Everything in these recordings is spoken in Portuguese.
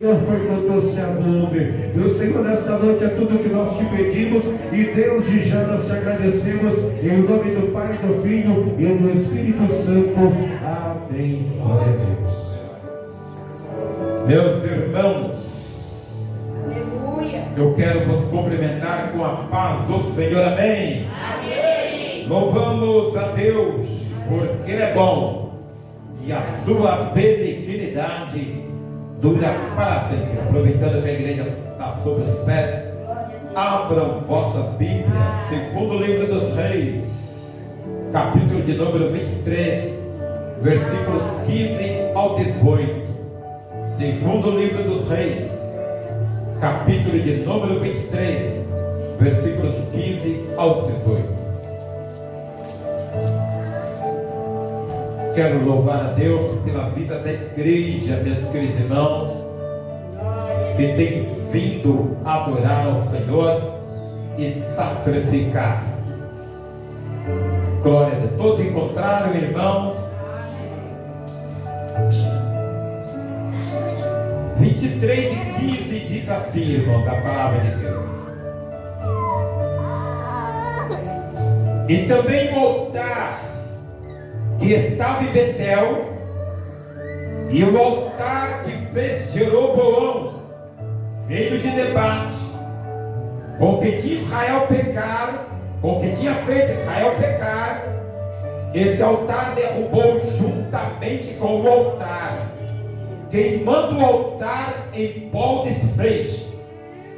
Porque o doce alume. Deus, Senhor, nesta noite é tudo que nós te pedimos e desde já nós te agradecemos em nome do Pai, do Filho e do Espírito Santo. Amém. Glória a Deus. Meus irmãos, Aleluia. eu quero vos cumprimentar com a paz do Senhor. Amém. Amém. Louvamos a Deus porque Ele é bom e a sua benignidade dura para sempre. Aproveitando que a igreja está sobre os pés, abram vossas Bíblias, segundo livro dos Reis, capítulo de número 23, versículos 15 ao 18. Segundo livro dos Reis, capítulo de número 23, versículos 15 ao 18. Quero louvar a Deus pela vida da igreja, meus queridos irmãos, que tem vindo adorar ao Senhor e sacrificar. Glória a Deus. Todos encontraram, irmãos? 23 e 15 diz assim, irmãos, a palavra de Deus. E também o altar que estava em Betel, e o altar que fez Jeroboão, filho de Nebate, com que tinha Israel pecar, com que tinha feito Israel pecar, esse altar derrubou juntamente com o altar, queimando o altar em pó de desfreixo,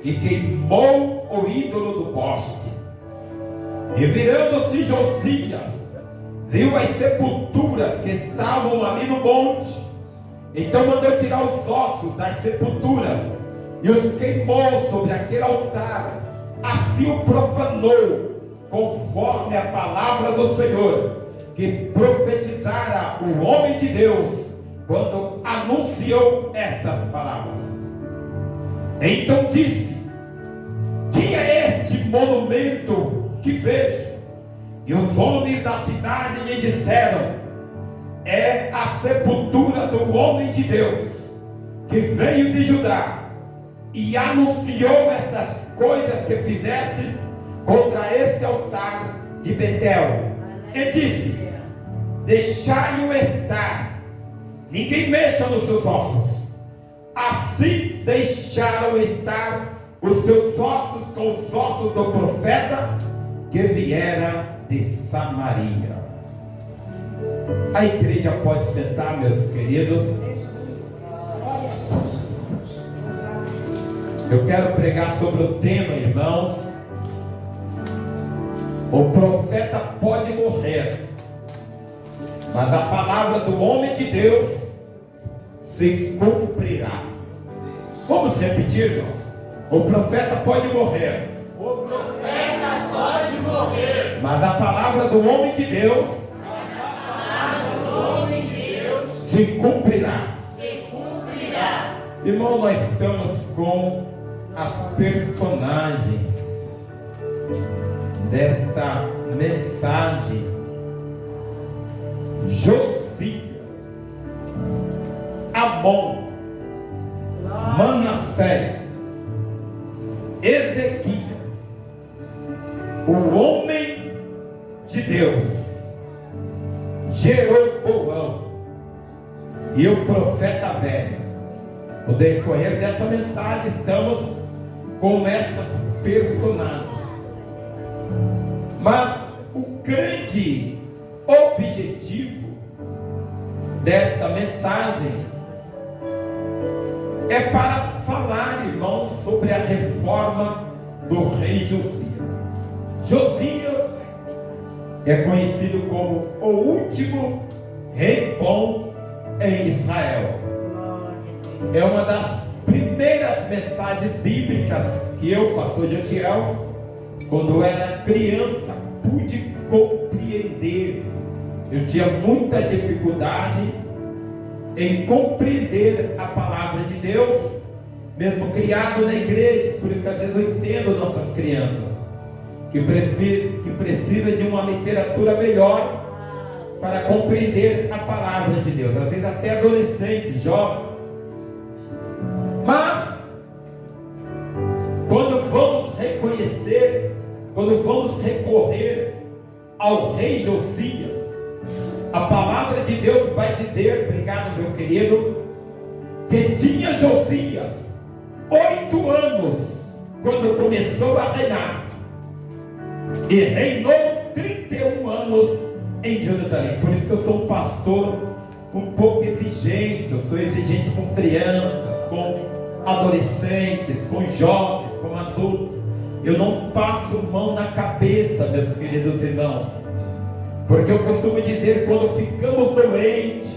e queimou o ídolo do poste. E virando-se Josias, viu as sepulturas que estavam ali no monte, então mandou tirar os ossos das sepulturas e os queimou sobre aquele altar. Assim o profanou, conforme a palavra do Senhor, que profetizara o homem de Deus quando anunciou estas palavras. Então disse: que é este monumento que vejo? E os homens da cidade lhe disseram: é a sepultura do homem de Deus, que veio de Judá e anunciou estas coisas que fizestes contra esse altar de Betel. E disse: deixai-o estar, ninguém mexa nos seus ossos. Assim deixaram estar os seus ossos com os ossos do profeta que viera de Samaria. A igreja pode sentar, meus queridos. Eu quero pregar sobre o tema, irmãos. O profeta pode morrer, mas a palavra do homem de Deus se cumprirá. Vamos repetir, irmão? O profeta pode morrer. O profeta pode morrer, Mas a palavra do homem de Deus se cumprirá. Irmão, nós estamos com as personagens desta mensagem. Josias, Amon, Manassés, Ezequias, o homem de Deus, Jeroboão e o profeta velho. No decorrer dessa mensagem estamos com essas personagens. Mas o grande objetivo desta mensagem é para falar, irmãos, sobre a reforma do rei Josias. Josias é conhecido como o último rei bom em Israel. É uma das primeiras mensagens bíblicas que eu, pastor Jatiel, quando eu era criança, pude compreender. Eu tinha muita dificuldade em compreender a palavra de Deus, mesmo criado na igreja. Por isso que às vezes eu entendo nossas crianças que precisa de uma literatura melhor para compreender a palavra de Deus. Às vezes até adolescentes, jovens. Mas ao rei Josias, a palavra de Deus vai dizer, obrigado meu querido, que tinha Josias 8 anos quando começou a reinar, e reinou 31 anos em Jerusalém. Por isso que eu sou um pastor um pouco exigente. Eu sou exigente com crianças, com adolescentes, com jovens, com adultos. Eu não passo mão na cabeça, meus queridos irmãos, porque eu costumo dizer, quando ficamos doentes,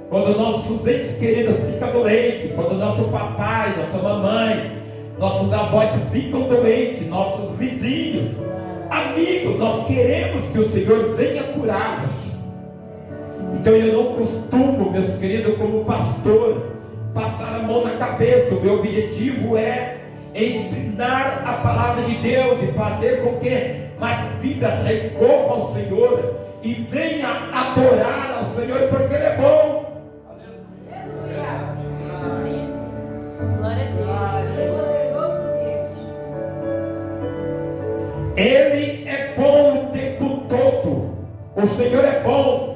quando nossos entes queridos ficam doentes, quando nosso papai, nossa mamãe, nossos avós ficam doentes, nossos vizinhos, amigos, nós queremos que o Senhor venha curá-los. Então eu não costumo, meus queridos, como pastor, passar a mão na cabeça. O meu objetivo é ensinar a palavra de Deus e fazer com que mais vidas recorram ao Senhor e venha adorar ao Senhor, porque Ele é bom. Glória a Deus. Ele é bom o tempo todo. O Senhor é bom.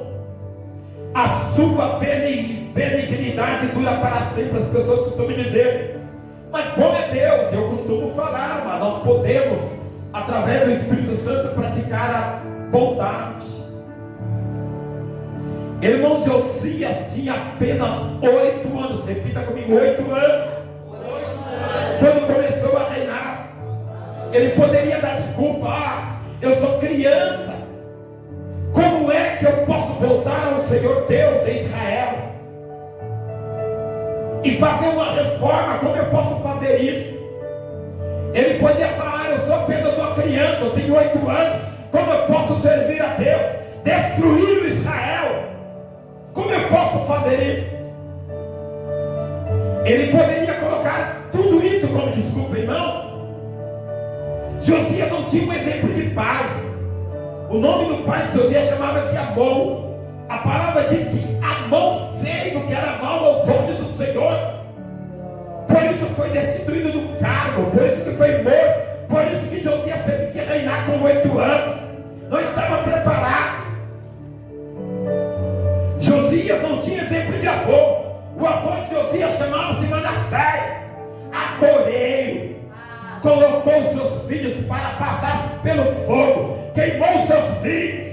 A sua benignidade dura para sempre. As pessoas costumam dizer, mas bom é Deus. Eu costumo falar, mas nós podemos, através do Espírito Santo, praticar a bondade. Irmão, Josias tinha apenas 8 anos. Repita comigo, 8 anos. Quando começou a reinar, ele poderia dar desculpa: eu sou criança, como é que eu posso voltar ao Senhor Deus de Israel e fazer uma reforma? Como eu posso fazer isso? Ele podia falar: eu sou apenas uma criança, eu tenho 8 anos, como eu posso servir a Deus, destruir o Israel? Como eu posso fazer isso? Ele poderia colocar tudo isso como desculpa, irmãos. Josias não tinha um exemplo de pai. O nome do pai de Josias chamava-se Amon. A palavra diz que Amon fez o que era mal aos olhos do Senhor. Por isso foi destituído do cargo, por isso que foi morto, por isso que Josias teve que reinar com 8 anos. Não estava preparado. Josias não tinha exemplo de avô. O avô de Josias chamava-se Manassés, acoreiro, colocou seus filhos para passar pelo fogo, queimou seus filhos.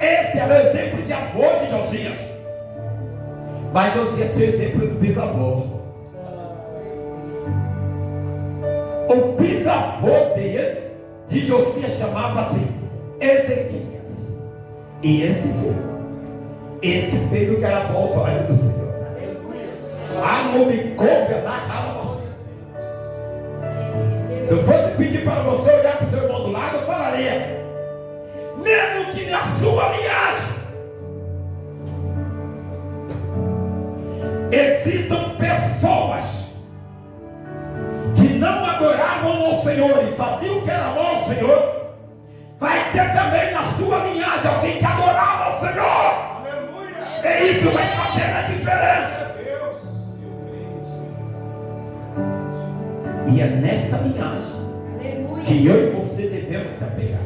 Esse era o exemplo de avô de Josias. Mas Josias tinha o exemplo do bisavô. O bisavô de Josias chamava-se Ezequias. E este fez o que era bom aos olhos do Senhor. Se eu fosse pedir para você olhar para o seu irmão do lado, eu falaria: mesmo que na sua linhagem existam pessoas que não adoravam ao Senhor e faziam o que era bom ao Senhor, vai ter também na sua linhagem alguém que adorava ao Senhor. E isso vai fazer a diferença. E é nesta linhagem que eu e você devemos se apegar.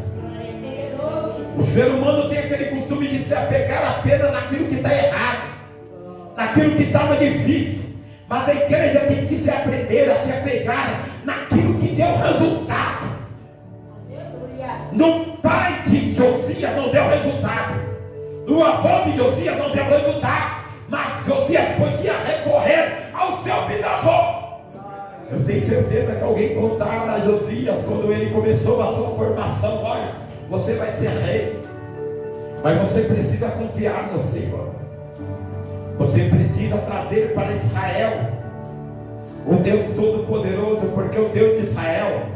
O ser humano tem aquele costume de se apegar apenas naquilo que está errado, naquilo que estava difícil. Mas a igreja tem que se aprender a se apegar naquilo que deu resultado. No pai de Josias não deu resultado, no avô de Josias não deu resultado, mas Josias podia recorrer ao seu bisavô. Eu tenho certeza que alguém contara a Josias, quando ele começou a sua formação: olha, você vai ser rei, mas você precisa confiar no Senhor. Você precisa trazer para Israel o Deus Todo-Poderoso, porque o Deus de Israel,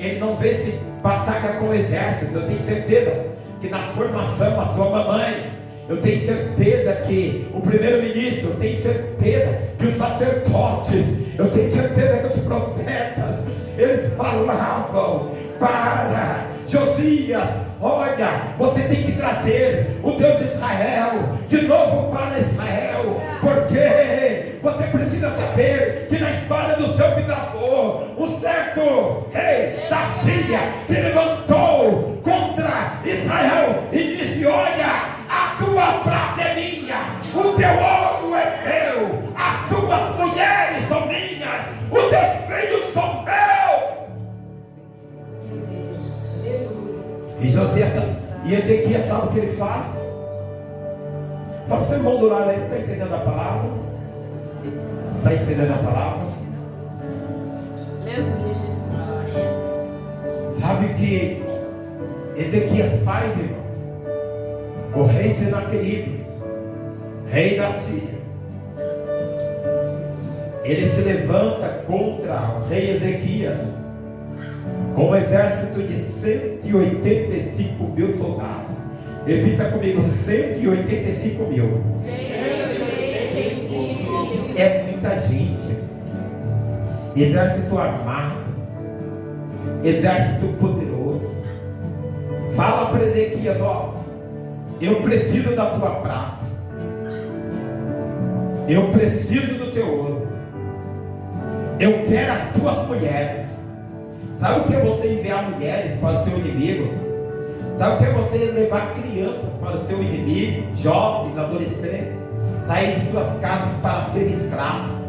ele não vê se batalha com o exército. Eu tenho certeza que na formação, a sua mamãe, eu tenho certeza que o primeiro-ministro, eu tenho certeza que os sacerdotes, eu tenho certeza que os profetas, eles falavam para Josias: olha, você tem que trazer o Deus de Israel de novo para Israel, porque você precisa saber que na história do seu bisavô, um certo rei da Síria se levantou contra Israel E Ezequias sabe o que ele faz? Fala para o seu irmão do lado aí, você está entendendo a palavra? Está entendendo a palavra? Aleluia, Jesus. Sabe o que Ezequias faz, irmãos? O rei Senaqueribe, rei da Síria, ele se levanta contra o rei Ezequias com um exército de 185 mil soldados. Repita comigo: 185 mil. 185 mil. É muita gente. Exército armado, exército poderoso. Fala para Ezequias: ó, eu preciso da tua prata, eu preciso do teu ouro, eu quero as tuas mulheres. Sabe o que é você enviar mulheres para o teu inimigo? Sabe o que é você levar crianças para o teu inimigo, jovens, adolescentes, sair de suas casas para serem escravos?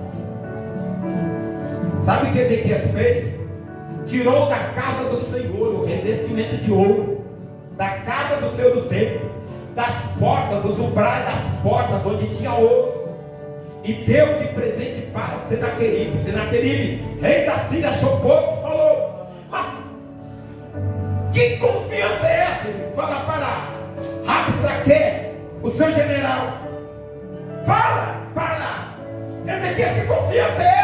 Sabe o que Ezequias fez? Tirou da casa do Senhor o revestimento de ouro, da casa do Senhor do templo, das portas, dos umbrais das portas onde tinha ouro, e deu de presente para Senaqueribe. Senaqueribe, rei da Síria, achou pouco, falou: mas que confiança é essa? Ele fala para Rabsaque, o seu general. Fala para Ezequias: que confiança é essa?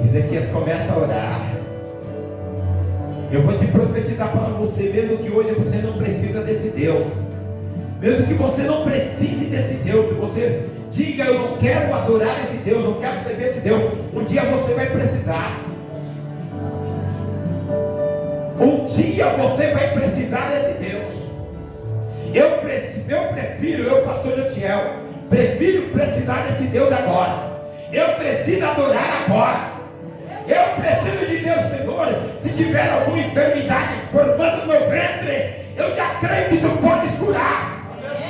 Ezequias começa a orar. Eu vou te profetizar para você, mesmo que hoje você não precisa desse Deus, mesmo que você não precise desse Deus, você diga: eu não quero adorar esse Deus, eu quero servir esse Deus. Um dia você vai precisar. Um dia você vai precisar desse Deus. Eu prefiro, eu, pastor Jantiel, prefiro precisar desse Deus agora. Eu preciso adorar agora. Eu preciso de Deus, Senhor. Se tiver alguma enfermidade formando no meu ventre, eu já creio que tu podes curar.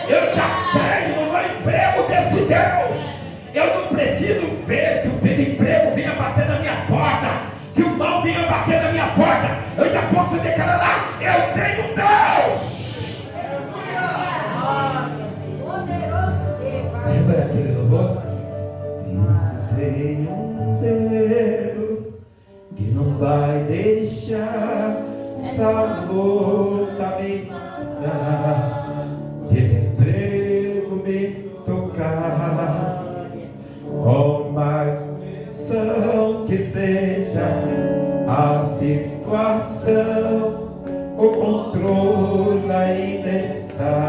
Eu já creio no emprego desse Deus. Eu não preciso ver que o desemprego venha bater na minha porta, que o mal venha bater na minha porta. Eu já posso declarar: eu tenho um Deus. Lembra aquele louvor? Eu tenho um Deus que não vai deixar essa luta me dar, desemprego me tocar, com mais são que seja a situação, o controle ainda está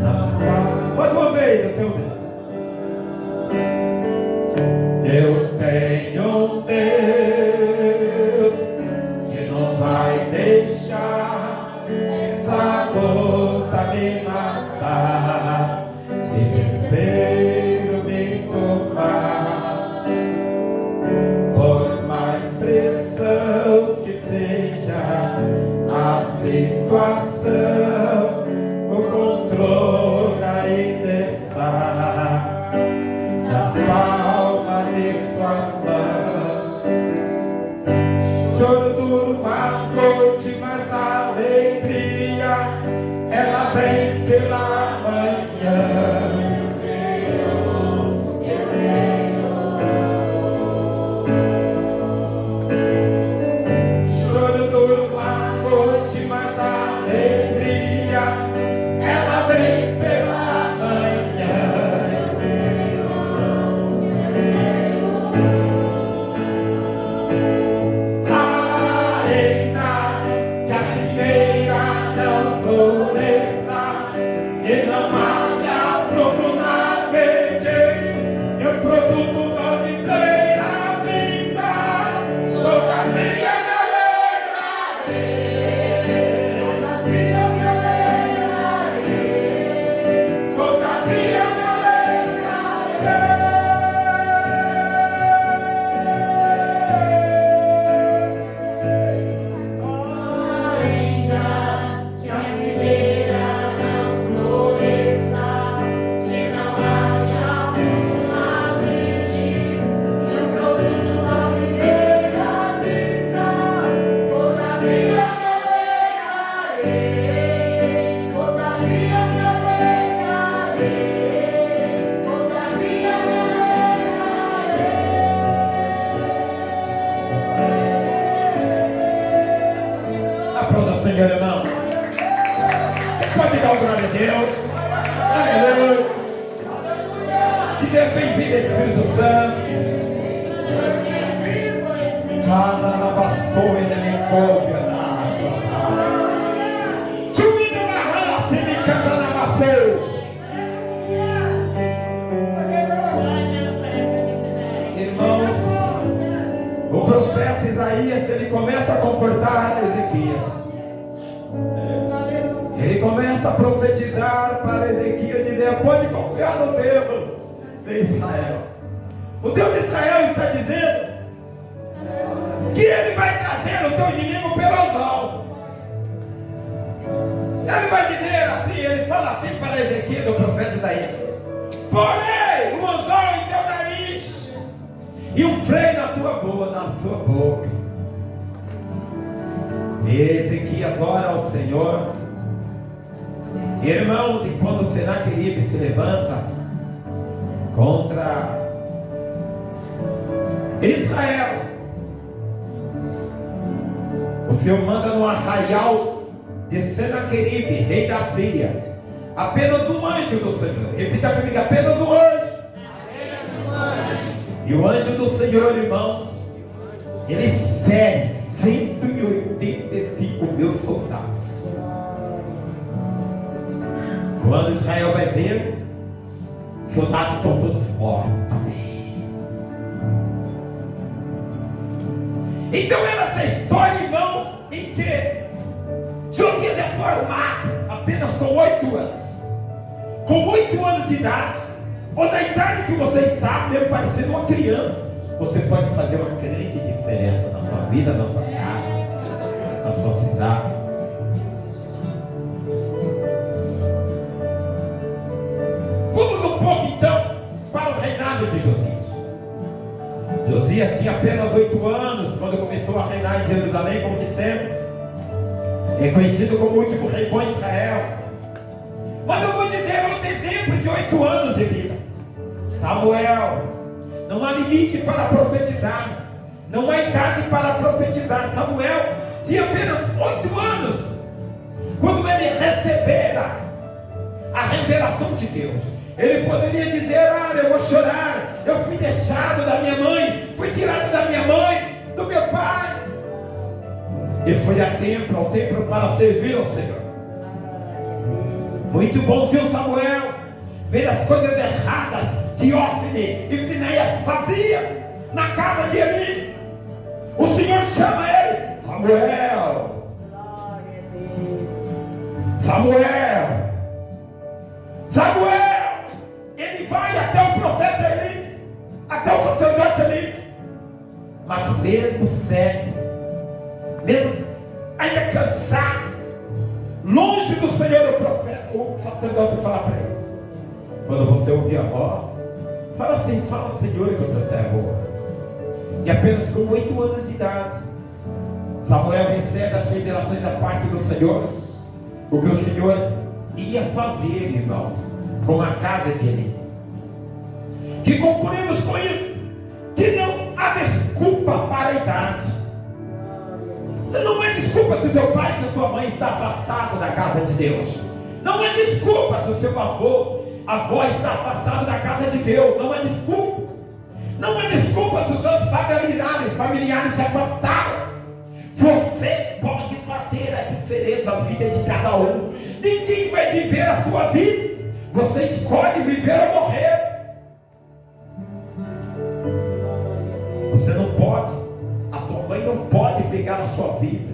nas mãos. Mais uma vez, eu tenho um Deus que não vai deixar essa luta me matar, desespero me tomar, por mais pressão que seja a situação, o controle ainda está nas palmas de suas mãos. Choro duro uma noite, mas a alegria ela vem pela manhã. Choro duro uma noite, mas a alegria ela vem pela manhã. Deus. Aleluia. Seja bem-vindo, Espírito Santo. Casa na vassoura e na minha cópia. Subindo na raça e me canta na vassoura. Irmãos, o profeta Isaías, ele começa a confortar Ezequias. Ele começa a profetizar para Ezequias, dizer: pode confiar no Deus de Israel. O Deus de Israel está dizendo que Ele vai trazer o teu inimigo pelo anzol. Ele vai dizer assim, ele fala assim para Ezequias, o profeta Isaías: porém o anzol em teu nariz e um freio na sua boca. E Ezequias ora ao Senhor. Irmãos, e quando Senaqueribe se levanta contra Israel, o Senhor manda no arraial de Senaqueribe, rei da Síria, apenas um anjo do Senhor. Repita comigo: apenas um anjo. E o anjo do Senhor, irmão, ele fere 185 mil soldados. Quando Israel vai ver, os soldados estão todos mortos. Então era essa história, irmãos, em que Josias é formado apenas com 8 anos. Com 8 anos de idade, ou da idade que você está, mesmo parecendo uma criança, você pode fazer uma grande diferença na sua vida, na sua casa, na sua cidade. Vamos um pouco então para o reinado de Josias. Josias tinha apenas 8 anos quando começou a reinar em Jerusalém, como dissemos. Reconhecido como o último rei bom de Israel. Mas eu vou dizer outro exemplo de 8 anos de vida. Samuel. Não há limite para profetizar. Não há idade para profetizar. Samuel tinha apenas 8 anos quando ele recebera a revelação de Deus. Ele poderia dizer: ah, eu vou chorar, eu fui deixado da minha mãe, fui tirado da minha mãe, do meu pai. E foi ao templo para servir ao Senhor. Muito bom, viu, Samuel? Ver as coisas erradas que Ofni e Finéias faziam na casa de Eli. O Senhor chama ele: Samuel, Samuel, Samuel. Ele vai até o profeta Eli, até o sacerdote Eli. Mas mesmo cego, mesmo ainda cansado, longe do Senhor, o sacerdote fala para ele: quando você ouvir a voz, fala assim: fala, Senhor, que eu estou cego. E apenas com 8 anos de idade, Samuel recebe as revelações da parte do Senhor, o que o Senhor ia fazer, irmãos, com a casa de Eli. Que concluímos com isso, que não há desculpa para a idade. Não é desculpa se seu pai, se sua mãe está afastado da casa de Deus. Não é desculpa se o seu avô está afastado da casa de Deus. Não é desculpa. Não é desculpa se os seus familiares se afastaram. Você pode fazer a diferença na vida de cada um. Ninguém vai viver a sua vida. Você escolhe viver ou morrer. Você não pode, a sua mãe não pode pegar a sua vida.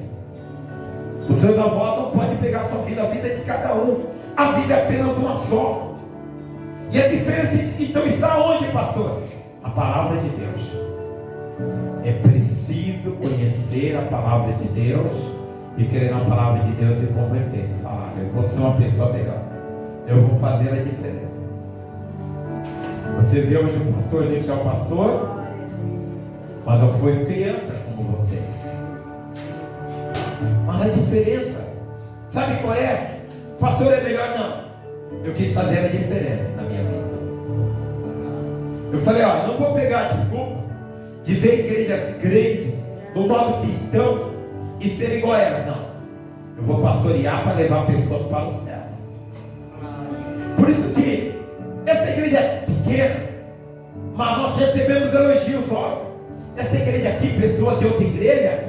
Os seus avós não podem pegar a sua vida. A vida é de cada um. A vida é apenas uma só. E a diferença então está onde, pastor? A palavra de Deus. É preciso conhecer a palavra de Deus e crer na palavra de Deus e converter. Falar: eu vou ser uma pessoa melhor, eu vou fazer a diferença. Você vê hoje o pastor, a gente é o pastor, mas eu fui criança como vocês. Mas a diferença, sabe qual é? O pastor é melhor? Não. Eu quis fazer a diferença na minha vida. Eu falei: ó, não vou pegar a desculpa de ver igrejas grandes do modo que estão e ser igual a elas. Não. Eu vou pastorear para levar pessoas para o céu. pequena, mas nós recebemos elogios. Olha, essa igreja aqui, pessoas de outra igreja,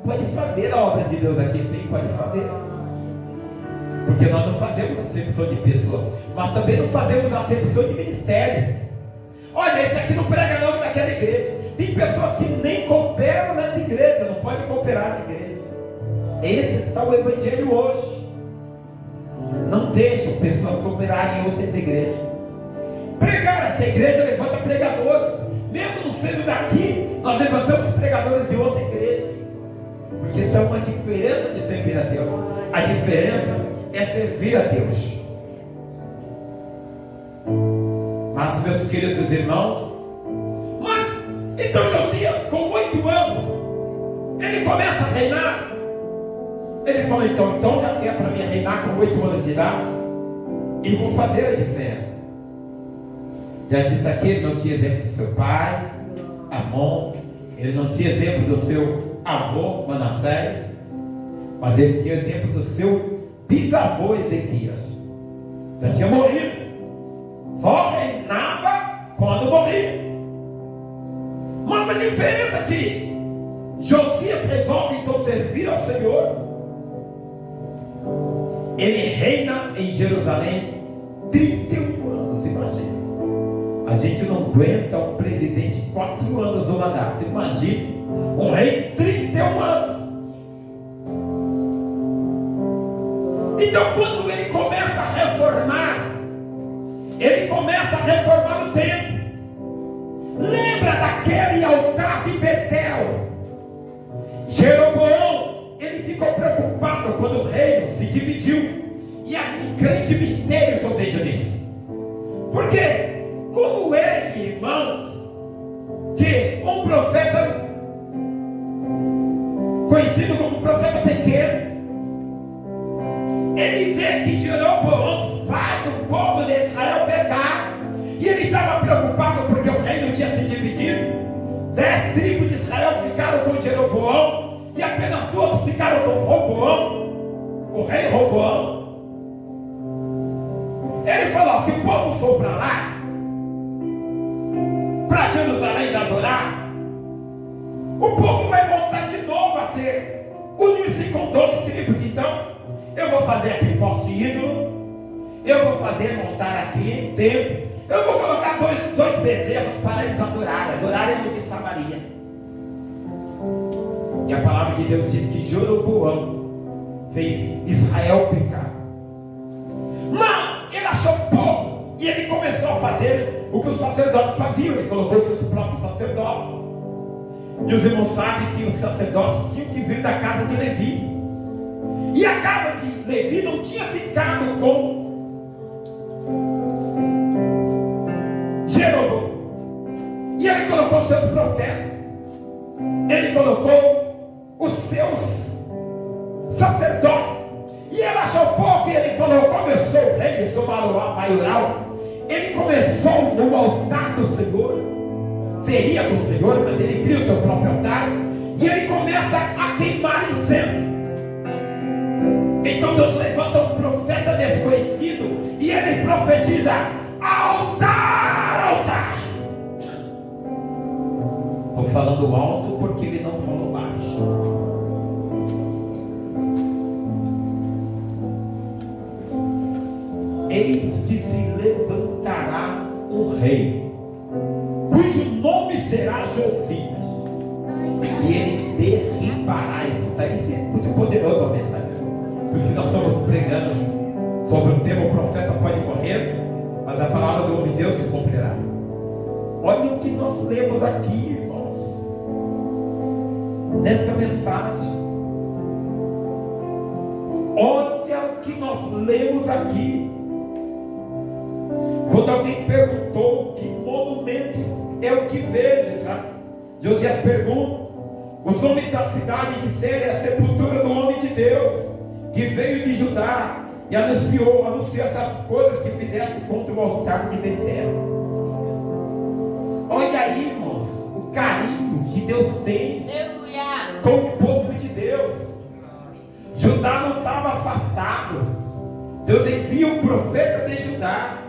pode fazer a obra de Deus aqui, sim, pode fazer. Porque nós não fazemos acepção de pessoas, mas também não fazemos acepção de ministérios. Olha, esse aqui não prega não naquela igreja. Tem pessoas que nem cooperam nas igrejas, não podem cooperar na igreja. Esse está o evangelho hoje. Não deixe pessoas cooperarem em outras igrejas. Pregar essa igreja levanta pregadores. Mesmo não sendo daqui, nós levantamos pregadores de outra igreja. Porque isso é uma diferença de servir a Deus. A diferença é servir a Deus. Mas, meus queridos irmãos, então Josias, com 8 anos, ele começa a reinar. Ele falou, então já que é para mim reinar com 8 anos de idade, e vou fazer a diferença. Já disse aqui, ele não tinha exemplo do seu pai, Amon, ele não tinha exemplo do seu avô, Manassés, mas ele tinha exemplo do seu bisavô, Ezequias. Já tinha morrido, só reinava quando morria. Mas a diferença é que Josias resolve então servir ao Senhor. Ele reina em Jerusalém 31 anos, imagina. A gente não aguenta um presidente 4 anos do mandato. Imagine um rei 31 anos. Então quando ele começa a reformar, ele começa a reformar o templo. Lembra daquele altar de Betel? Jeroboão, ele ficou preocupado quando o reino se dividiu. E há um grande mistério que eu vejo nisso. Porque, como é, irmãos, que um profeta, conhecido como profeta pequeno, ele vê que Jeroboão faz o povo de Israel pecar. E ele estava preocupado porque o reino tinha se dividido. 10 tribos de Israel ficaram com Jeroboão e apenas 2 ficaram com Roboão, o rei Roboão. Ele falou, se o povo for para lá, para Jerusalém adorar, o povo vai voltar de novo a ser unir-se com 12 tribos. Então eu vou fazer aqui poste ídolo, eu vou fazer montar aqui templo, eu vou colocar dois bezerros para eles adorarem no de Samaria. E a palavra de Deus diz que Jeroboão fez Israel pecar. Mas ele achou pouco e ele começou a fazer o que os sacerdotes faziam. Ele colocou seus próprios sacerdotes. E os irmãos sabem que os sacerdotes tinham que vir da casa de Levi. E a casa de Levi não tinha ficado com Jeroboão. E ele colocou seus profetas. Ele colocou os seus sacerdotes. E ele achou pouco e ele falou, como eu sou rei, eu sou maioral. Ele começou no altar do Senhor. Seria do Senhor, mas ele cria o seu próprio altar. E ele começa a queimar incenso. Então Deus levanta um profeta desconhecido e ele profetiza: altar, altar. Estou falando alto porque ele não falou baixo. Eis que se levantará um rei, cujo nome será Josias, e ele derribará. Isso é muito poderoso a mensagem. Por isso que nós estamos pregando sobre o tema: o profeta pode morrer, mas a palavra do homem de Deus se cumprirá. Olha o que nós lemos aqui, irmãos, nesta mensagem. Olha o que nós lemos aqui. Quando alguém perguntou que monumento é o que vejo, sabe? Josias pergunta. Os homens da cidade disseram: é a sepultura do homem de Deus, que veio de Judá e anunciou essas coisas que fizesse contra o altar de Betel. Olha aí, irmãos, o carinho que Deus tem com o povo de Deus. Judá não estava afastado. Deus envia um profeta de Judá.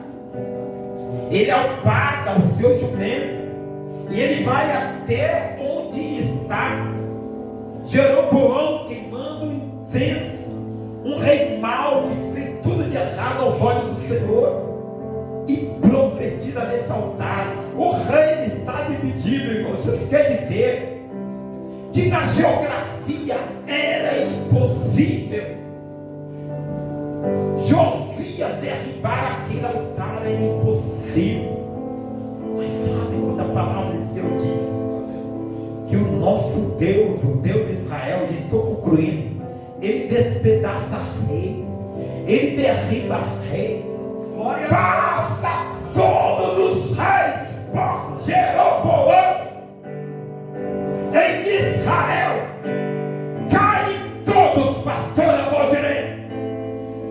ele alparga o seu jumento, e ele vai até onde está Jeroboão queimando incenso, um rei mau que fez tudo de errado aos olhos do Senhor, e profetiza nesse altar. O reino está dividido, irmãos. Isso quer dizer que na geografia era impossível Josias derribar aquele altar, era impossível. Mas sabe quando a palavra de Deus diz que o nosso Deus, o Deus de Israel, e estou concluindo, ele despedaça rei, ele derriba rei, passa todos os reis por Jeroboão em Israel, caem todos, pastora Valdirene,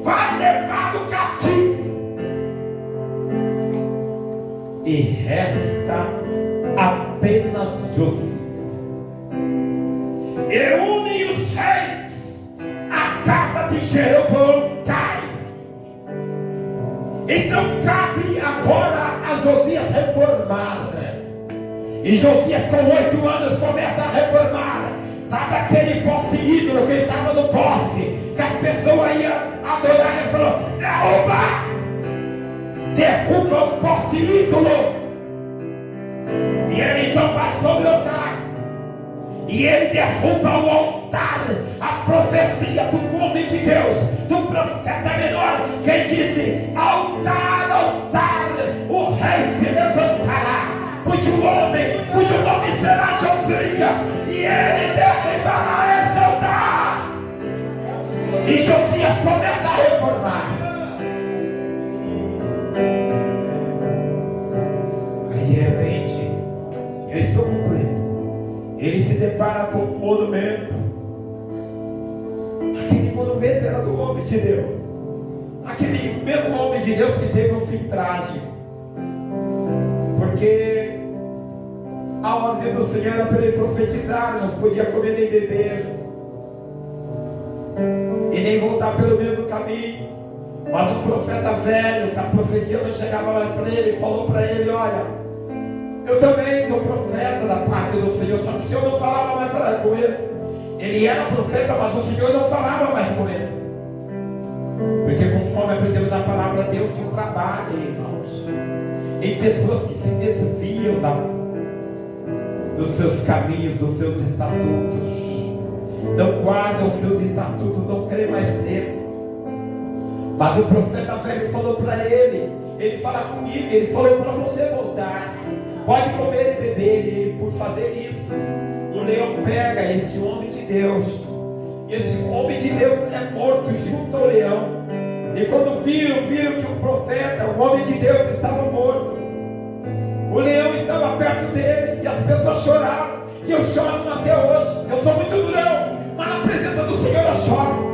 vai levado cativo, e resta apenas Josias. E unem os reis, a casa de Jeroboão cai. Então cabe agora a Josias reformar. E Josias com 8 anos começa a reformar. Sabe aquele poste ídolo que estava no bosque, que as pessoas iam adorar? Ele falou: derruba o poste ídolo. E ele então vai sobre o altar, e ele derruba o altar. A profecia do homem de Deus, do profeta menor, que disse: altar, altar, o rei se levantará, cujo nome será Josias, e ele derribará esse altar. E Josias começa a reformar. Aí de repente, eu estou concluindo, ele se depara com um monumento. Aquele monumento era do homem de Deus, aquele mesmo homem de Deus que teve um fim trágico, porque a ordem do Senhor era para ele profetizar, não podia comer nem beber, e nem voltar pelo mesmo caminho. Mas o profeta velho, que a profecia não chegava mais para ele, falou para ele: olha, eu também sou profeta da parte do Senhor, só que o Senhor não falava mais com ele. Ele era profeta, mas o Senhor não falava mais com ele, porque conforme aprendemos a palavra, Deus se trabalha, irmãos, em pessoas que se desviam dos seus caminhos, dos seus estatutos, não guardam os seus estatutos, não creem mais nele. Mas o profeta velho falou para ele: ele fala comigo, ele falou para você voltar, pode comer e beber. E ele, por fazer isso, o leão pega esse homem de Deus, e esse homem de Deus é morto junto ao leão. E quando viram que o profeta, o homem de Deus, estava morto, o leão estava perto dele, e as pessoas choraram, e eu choro até hoje. Eu sou muito durão, mas na presença do Senhor eu choro.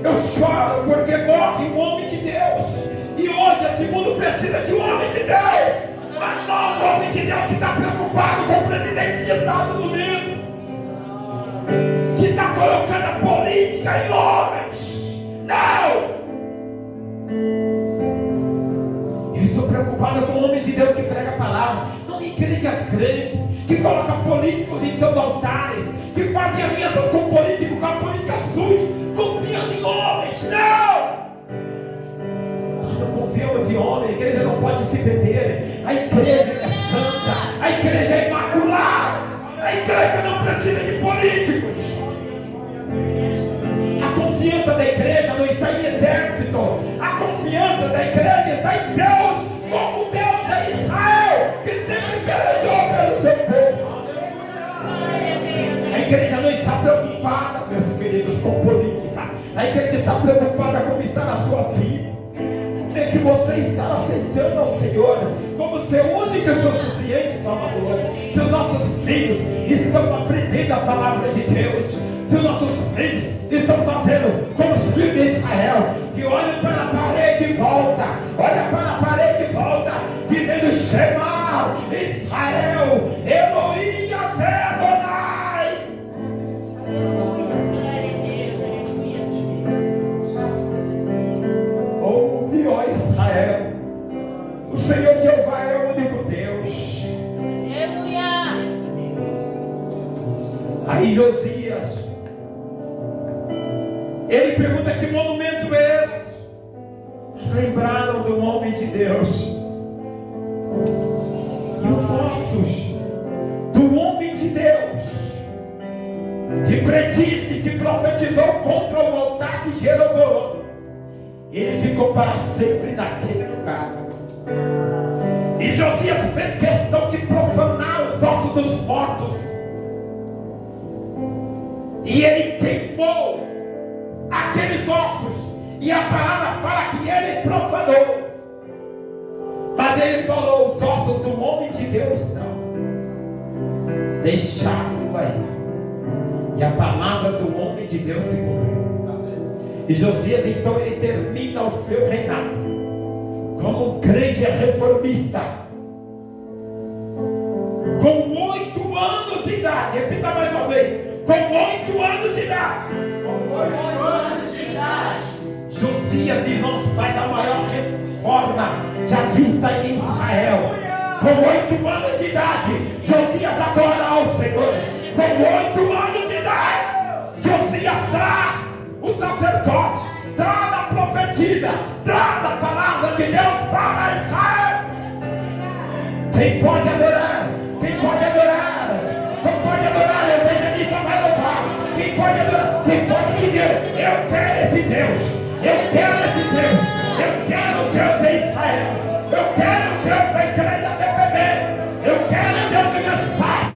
Eu choro porque morre um homem de Deus, e hoje esse mundo precisa de um homem de Deus, mas não um homem de Deus que está preocupado com o presidente dos Estados Unidos, que está colocando a política em homens. Não! Eu estou preocupado com o homem de Deus que prega a palavra, não igrejas crentes, que colocam políticos em seus altares, que fazem alianças com políticos, com a política suja, confiando em homens. Não! Nós não confiamos em homens. A igreja não pode se perder. A igreja é santa, a igreja é imaculada, a igreja não precisa de políticos. A confiança da igreja não está em exército, a confiança da igreja está em Deus, como Deus é Israel, que sempre pelejou pelo seu povo. A igreja não está preocupada, meus queridos, com política. A igreja está preocupada com está na sua vida. Como é que você está aceitando ao Senhor como seu único e suficiente Salvador? Se os nossos filhos estão aprendendo a palavra de Deus, se os nossos filhos estão fazendo como os filhos de Israel, que olham para a parede e volta, olha para a parede e volta, dizendo: Shema Israel, Elohim Adonai. Ouve, ó Israel, o Senhor Jeová Aí Josias, ele pergunta: que monumento é esse? Lembraram do homem de Deus. E os ossos do homem de Deus, que predisse, que profetizou contra o altar de Jeroboão, ele ficou para sempre naquele lugar. E Josias fez questão de profanar os ossos dos mortos, e ele queimou aqueles ossos. E a palavra fala que ele profanou, mas ele falou: os ossos do homem de Deus não, deixaram aí. E a palavra do homem de Deus se cumpriu. E Josias então ele termina o seu reinado como um grande reformista, com 8 anos de idade. Repita mais uma vez: com 8 anos de idade. Com 8 anos de idade. Josias, irmãos, faz a maior reforma já vista em Israel. Com 8 anos de idade, Josias adora ao Senhor. Com 8 anos de idade, Josias traz o sacerdote, traz a profetisa, traz a palavra de Deus para Israel. Quem pode adorar